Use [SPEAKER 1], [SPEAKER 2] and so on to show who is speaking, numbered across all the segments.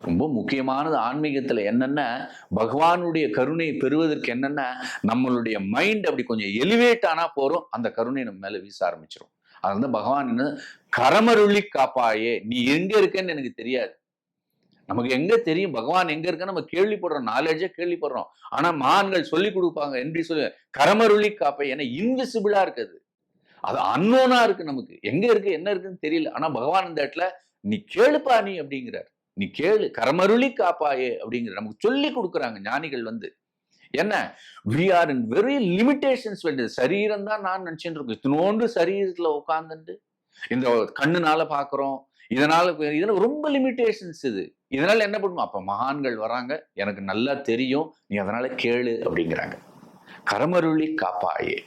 [SPEAKER 1] ரொம்ப முக்கியமானது ஆன்மீகத்துல என்னன்னா, பகவானுடைய கருணை பெறுவதற்கு என்னன்னா, நம்மளுடைய மைண்ட் அப்படி கொஞ்சம் எலிவேட் ஆனா போறோம், அந்த கருணை நம்ம மேல வீச ஆரம்பிச்சிடும். அது வந்து பகவான் என்ன, கரமருளி காப்பாயே, நீ எங்க இருக்கன்னு எனக்கு தெரியாது. நமக்கு எங்க தெரியும் பகவான் எங்க இருக்குன்னு நம்ம கேள்விப்படுறோம், நாலேஜே கேள்விப்படுறோம். ஆனா மகான்கள் சொல்லி கொடுப்பாங்க, என்று சொல்லி கரமருளி காப்பாய், ஏன்னா இன்விசிபிளா இருக்குது. அது அன்னோனா இருக்கு, நமக்கு எங்க இருக்கு என்ன இருக்குன்னு தெரியல. ஆனா பகவான் இந்த இடத்துல நீ கேளுப்பா நீ அப்படிங்கிறார். நீ கேளு, கரமருளி காப்பாயே அப்படிங்கிற நமக்கு சொல்லி கொடுக்குறாங்க ஞானிகள் வந்து. என்ன, we are in very limitations. சரீரம் தான் நான் நினைச்சுட்டு இருக்கேன். இத்தினோண்டு சரீரத்துல உட்கார்ந்துட்டு இந்த கண்ணுனால பாக்குறோம், இதனால ரொம்ப லிமிடேஷன்ஸ் இது. இதனால என்ன பண்ணுவோம், அப்ப மகான்கள் வராங்க, எனக்கு நல்லா தெரியும், நீ அதனால கேளு அப்படிங்கிறாங்க. கரமருளி காப்பாயே.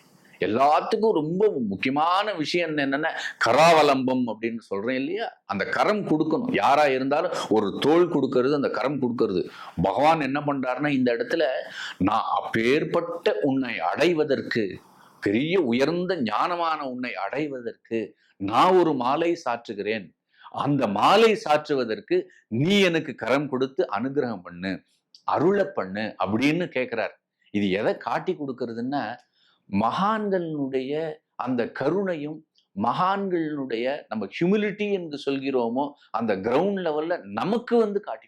[SPEAKER 1] எல்லாத்துக்கும் ரொம்ப முக்கியமான விஷயம் என்னன்னா, கராவலம்பம் அப்படின்னு சொல்றேன் இல்லையா, அந்த கரம் கொடுக்கணும். யாரா இருந்தாலும் ஒரு தோள் கொடுக்கறது, அந்த கரம் கொடுக்கறது. பகவான் என்ன பண்றாருன்னா, இந்த இடத்துல நான் அப்பேற்பட்ட உன்னை அடைவதற்கு, பெரிய உயர்ந்த ஞானமான உன்னை அடைவதற்கு நான் ஒரு மாலை சாற்றுகிறேன். அந்த மாலை சாற்றுவதற்கு நீ எனக்கு கரம் கொடுத்து அனுகிரகம் பண்ணு, அருள பண்ணு அப்படின்னு கேட்கிறார். இது எதை காட்டி கொடுக்கறதுன்னா, மகான்களுடைய அந்த கருணையும், மகான்களுடைய நம்ம ஹியூமிலிட்டி என்று சொல்கிறோமோ அந்த கிரவுண்ட் லெவல்ல நமக்கு வந்து காட்டி